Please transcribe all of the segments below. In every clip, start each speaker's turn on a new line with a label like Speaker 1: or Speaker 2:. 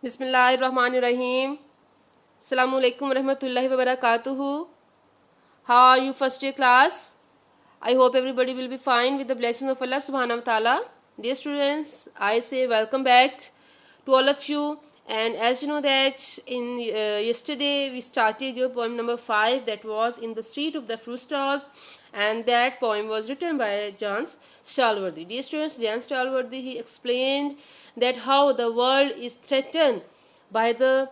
Speaker 1: Bismillahirrahmanirrahim. Assalamu alaikum warahmatullahi wabarakatuh. How are you, first year class? I hope everybody will be fine with the blessings of Allah subhanahu wa ta'ala. Dear students, I say welcome back to all of you. And as you know that in yesterday we started your poem number 5, that was In the Street of the Fruit Stalls, and that poem was written by John Stalworthy. Dear students, John Stalworthy, he explained that how the world is threatened by the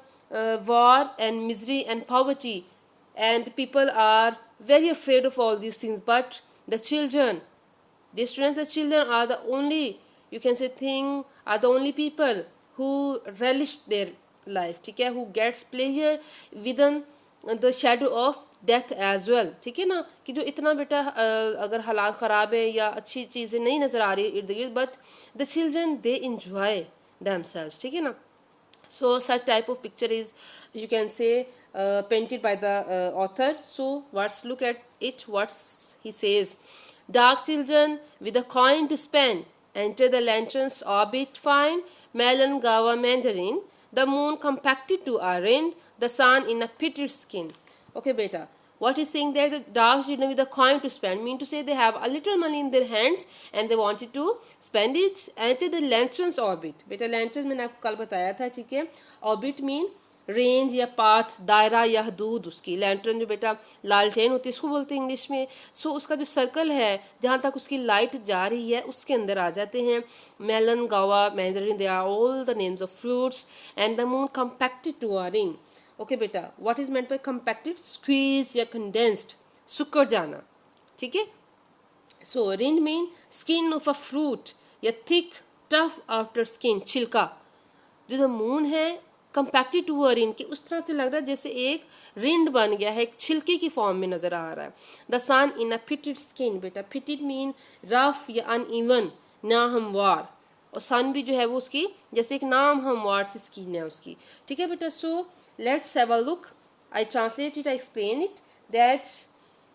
Speaker 1: war and misery and poverty, and people are very afraid of all these things. But the children, dear students, the children are the only, you can say, thing, are the only people who relish their life, ठीक है, who gets pleasure within the shadow of death as well, ठीक है ना, कि जो इतना बेटा अगर हालात ख़राब है या अच्छी चीज़ें नहीं नज़र आ रही इर्द गिर्द, but the children they enjoy themselves, ठीक है ना. So such type of picture is, you can say, painted by the author. So let's look at it. What he says: dark children with a coin to spend enter the lantern's orbit, find melon, guava, mandarin, the moon compacted to a rind, the sun in a pitted skin. Okay, beta. What is saying there? The dark children with a coin to spend, mean to say they have a little money in their hands and they wanted to spend it. Enter the lantern's orbit. बेटा lantern मैंने आपको कल बताया था, ठीक है. Orbit mean range या path, दायरा या हदूद उसकी. लैंटर्न जो बेटा लालटेन होती है इसको बोलते हैं इंग्लिश में. सो उसका जो सर्कल है जहाँ तक उसकी लाइट जा रही है उसके अंदर आ जाते हैं. Melon, guava, mandarin, they are all the names of fruits. And the moon compacted to a ring. Okay बेटा, what is meant by compacted? Squeeze या कंडेंस्ड, सुकर जाना, ठीक है. So rind mean skin of a fruit या thick tough outer skin, छिलका. जो the moon है कंपैक्टेड टू अ रिंड, कि उस तरह से लग रहा है जैसे एक रिंड बन गया है, एक छिलके की फॉर्म में नज़र आ रहा है. The sun in a pitted skin, बेटा फिटेड मीन रफ या अनइवन, ना हमवार. और सन भी जो है वो उसकी जैसे एक नाम हमवार सी स्किन है उसकी, ठीक है बेटा. सो let's have a look. I translate it, I explain it, that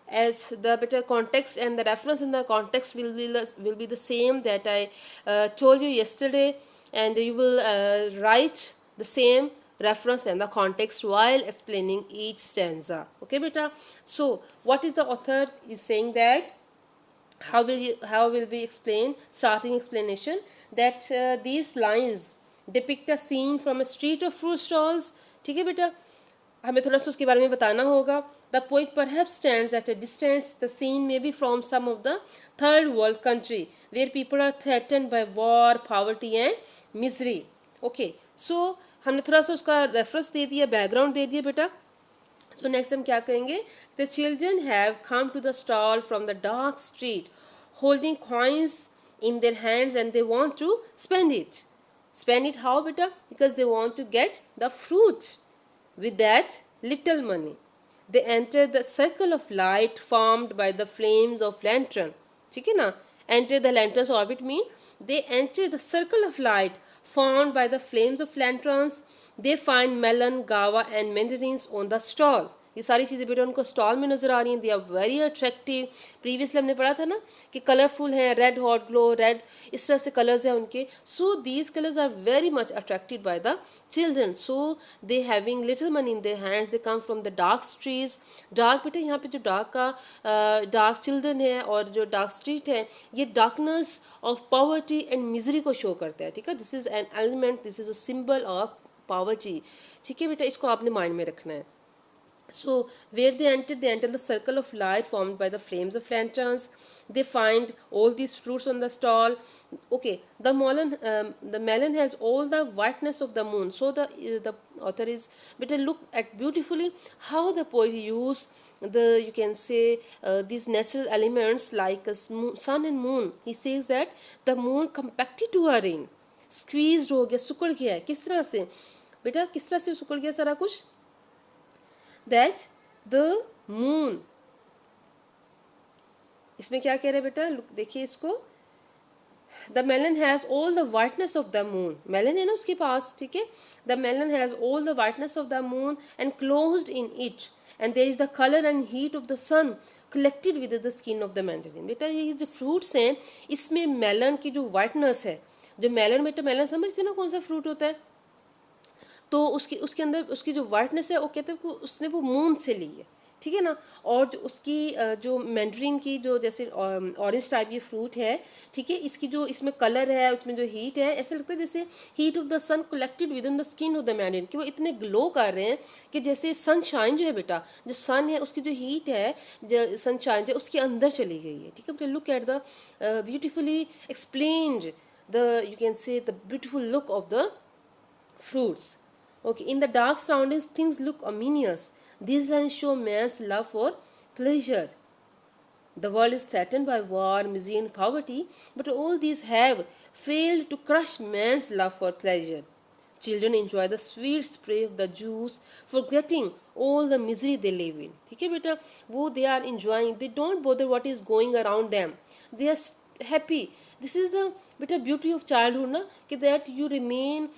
Speaker 1: as the better context and the reference in the context will be the same that I told you yesterday, and you will write the same reference and the context while explaining each stanza. Okay beta. So what is the author is saying, that how will we explain, starting explanation, that these lines depict a scene from a street of fruit stalls, ठीक है बेटा. हमें थोड़ा सा उसके बारे में बताना होगा. The poet perhaps stands at a distance, the scene may be from some of the third world country where people are threatened by war, poverty and misery. Okay, so हमने थोड़ा सा उसका रेफरेंस दे दिया, बैकग्राउंड दे दिया बेटा. So next हम क्या करेंगे? The children have come to the stall from the dark street holding coins in their hands and they want to spend it. Spend it how beta? Because they want to get the fruit with that little money. They enter the circle of light formed by the flames of lantern. ठीक है ना? Enter the lantern's orbit mean they enter the circle of light formed by the flames of lanterns. They find melon, guava and mandarins on the stall. ये सारी चीज़ें बेटा उनको stall में नज़र आ रही हैं. They are very attractive. Previously हमने पढ़ा था ना कि कलरफुल हैं, रेड हॉट ग्लो, रेड, इस तरह से कलर्स हैं उनके. So these colours are very much attracted by the children. So they having little money in their hands. They come from the dark streets. Dark बेटा यहाँ पे जो डार्क का डार्क चिल्ड्रन है और जो डार्क स्ट्रीट है, ये darkness of poverty and misery को शो करता है, ठीक है. This is an element, this is a symbol of poverty, ठीक है बेटा. इसको आपने माइंड में रखना है. So where they enter the circle of light formed by the flames of lanterns. They find all these fruits on the stall. Okay, the melon has all the whiteness of the moon. So the author is better look at beautifully how the poet use the, you can say, these natural elements like a sun and moon. He says that the moon compacted to a ring, squeezed हो गया, सुकड़ गया है. किस तरह से बेटा, किस तरह से सुकड़ गया सारा कुछ? That the moon, इसमें क्या कह रहे हैं बेटा? लुक देखिए इसको. The melon has all the whiteness of the moon. melon है ना उसके पास, ठीक है. The melon has all the whiteness of the moon enclosed in it, and there is the color and heat of the sun collected with the skin of the mandarin. बेटा ये जो fruits हैं इसमें मेलन की जो whiteness है, जो melon, बेटा मेलन समझते ना कौन सा फ्रूट होता है? तो उसकी उसके अंदर उसकी जो वाइटनेस है वो कहते हैं कि उसने वो मून से ली है, ठीक है ना। और जो उसकी जो मैंड्रीन की जो जैसे ऑरेंज टाइप ये फ्रूट है, ठीक है, इसकी जो इसमें कलर है, उसमें जो हीट है, ऐसा लगता है जैसे heat of the sun collected within the skin of the mandarin, कि वो इतने ग्लो कर रहे हैं कि जैसे सनशाइन जो है बेटा, जो सन है उसकी जो हीट है, जो सनशाइन जो उसके अंदर चली गई है, ठीक है बेटा। Look at the beautifully explained the you can say the beautiful look of the fruits. Okay, in the dark surroundings, things look ominous. These lines show man's love for pleasure. The world is threatened by war, misery, and poverty, but all these have failed to crush man's love for pleasure. Children enjoy the sweet spray of the juice, forgetting all the misery they live in. ठीक है बेटा, वो they are enjoying. They don't bother what is going around them. They are happy. This is the beta beauty of childhood, na? That you remain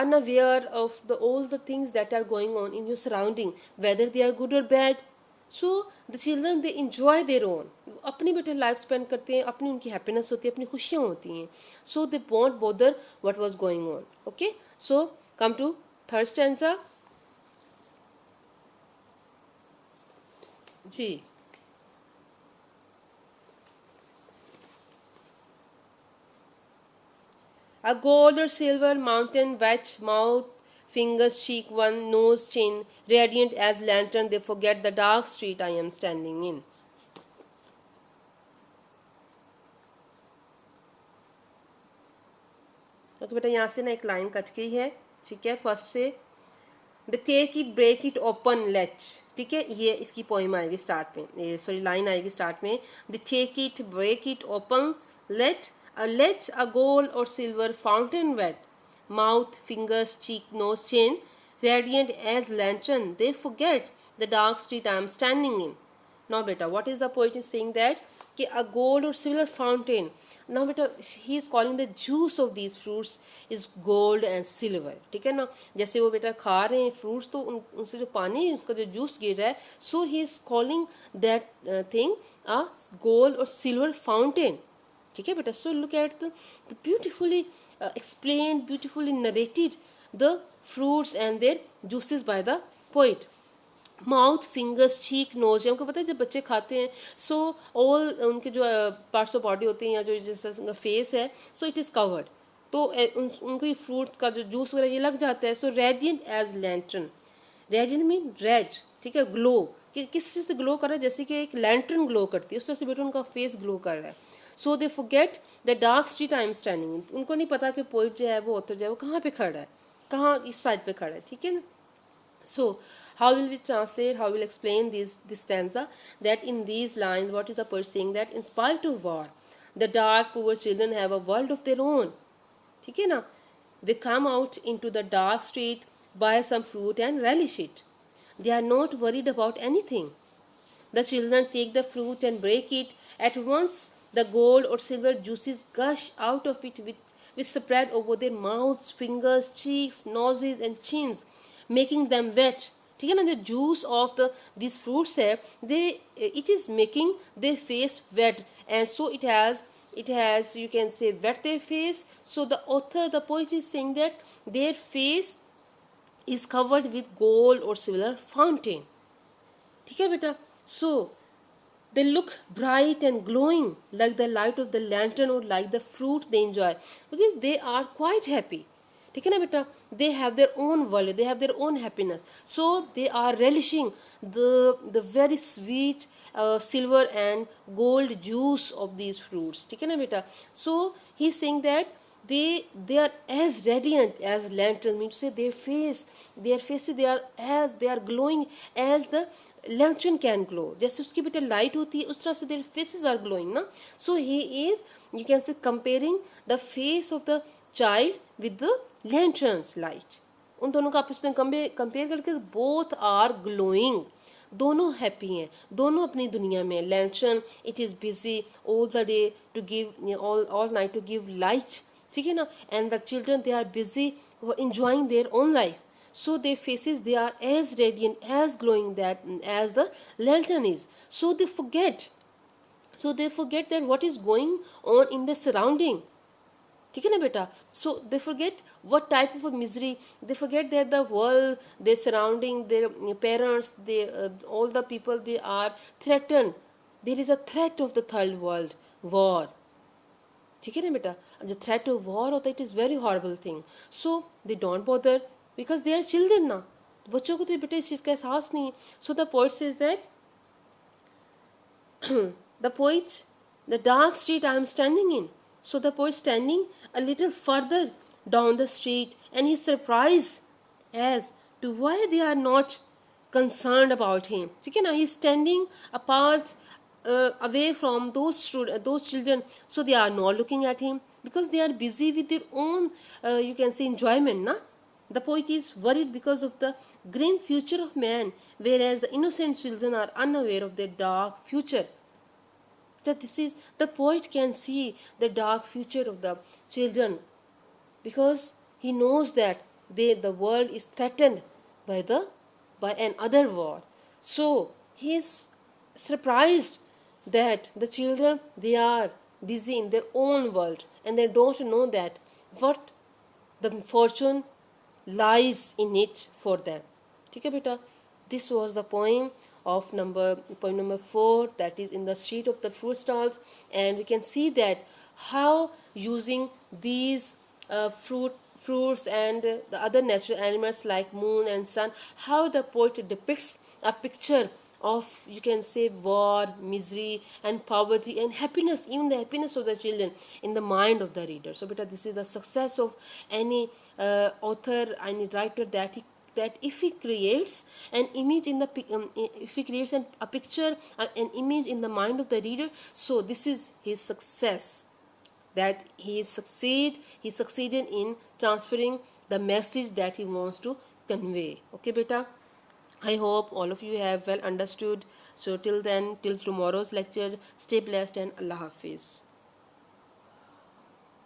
Speaker 1: unaware of all the things that are going on in your surrounding, whether they are good or bad. So the children they enjoy their own, अपनी बेटे life spend करते हैं, अपनी उनकी happiness होती है, अपनी खुशियाँ होती हैं. So they won't bother what was going on. Okay, so come to third stanza. जी A gold or silver mountain, wet mouth, fingers, cheek, one, nose, chin, radiant as lantern, they forget the dark street I am standing in. Okay बेटा, यहाँ से ना एक line cut गई है, ठीक है, फर्स्ट से. The take it break it open let, ठीक है, ये इसकी पोइम आएगी स्टार्ट में, सॉरी लाइन आएगी स्टार्ट में. The take it break it open let a gold or silver fountain wet, mouth, fingers, cheek, nose, chin, radiant as lantern, they forget the dark street I am standing in. Now beta, what is the poet is saying that कि a gold or silver fountain. Now beta, he is calling the juice of these fruits is gold and silver, ठीक है ना. जैसे वो बेटा खा रहे हैं फ्रूट्स, तो उनसे जो पानी उसका जो जूस गिर रहा है, so he is calling that thing a gold or silver fountain, ठीक है बेटा. So look at the beautifully explained, beautifully narrated the fruits and their juices by the poet. Mouth, fingers, cheek, nose, हमको पता है जब बच्चे खाते हैं, सो ऑल उनके जो पार्ट्स ऑफ बॉडी होते हैं या जो जैसे उनका फेस है, सो इट इज़ कवर्ड, तो उनको ये फ्रूट्स का जो जूस वगैरह ये लग जाता है. So radiant as lantern, radiant mean red, ठीक है, ग्लो, कि किस चीज़ से ग्लो कर रहा है, जैसे कि एक लैंटर्न ग्लो करती है, उस तरह से बेटा उनका फेस ग्लो कर रहा है. So they forget the dark street I am standing in, उनको नहीं पता कि पोइट जो है वो ऑथर जो है वो कहाँ पे खड़ा है, कहाँ इस साइड पे खड़ा है, ठीक है ना. सो how will we translate, how will explain this stanza, that in these lines what is the poet saying, that in spite of war the dark poor children have a world of their own, ठीक है ना. they come out into the dark street, buy some fruit and relish it. They are not worried about anything. The children take the fruit and break it. At once the gold or silver juices gush out of it, which spread over their mouths, fingers, cheeks, noses and chins, making them wet, ठीक है ना. जो juice of the this fruits है, they it is making their face wet, and so it has you can say wet their face. So the author, the poet is saying that their face is covered with gold or silver fountain, ठीक है बेटा. So they look bright and glowing like the light of the lantern or like the fruit they enjoy, because they are quite happy, ठीक है ना बेटा. they have their own world, they have their own happiness, so they are relishing the very sweet silver and gold juice of these fruits, ठीक है ना बेटा. so he is saying that they are as radiant as lanterns, means to say their faces they are glowing as the lantern can glow, जैसे उसकी बेटा light होती है उस तरह से their faces are glowing ना. so he is you can say comparing the face of the child with the lantern's light, उन दोनों का आपस में कंपेयर करके both are glowing, दोनों हैप्पी हैं, दोनों अपनी दुनिया में. Lantern it is busy all the day to give all night to give light, ठीक है ना. And the children they are busy enjoying their own life, so their faces they are as radiant, as glowing that as the lantern is. So they forget that what is going on in the surrounding, ठीक है ना बेटा. So they forget what type of a misery, they forget that the world, their surrounding, their parents, they all the people, they are threatened. There is a threat of the third world war. ठीक है ना बेटा. जो threat of war होता है, it is very horrible thing. So they don't bother because they are children ना. बच्चों को तो बेटा इस चीज़ का एहसास नहीं. So the poet says that the poet, the dark street I am standing in. So the poet standing a little further down the street, and he's surprised as to why they are not concerned about him. ठीक है ना. He's standing apart, away from those children, so they are not looking at him because they are busy with their own, you can say, enjoyment. Na? The poet is worried because of the green future of man, whereas the innocent children are unaware of their dark future. That this is, the poet can see the dark future of the children because he knows that the world is threatened by another war. So he is surprised that the children, they are busy in their own world and they don't know that what the fortune lies in it for them. ठीक है बेटा. This was the poem number 4, that is in the street of the fruit stalls, and we can see that how using these fruits and the other natural elements like moon and sun, how the poet depicts a picture of, you can say, war, misery and poverty and happiness, even the happiness of the children in the mind of the reader. So beta, this is the success of any author, any writer, that if he creates an image in the if he creates a picture, an image in the mind of the reader, so this is his success, that he succeeded in transferring the message that he wants to convey. Okay beta, I hope all of you have well understood. So till then, till tomorrow's lecture, stay blessed and Allah Hafiz.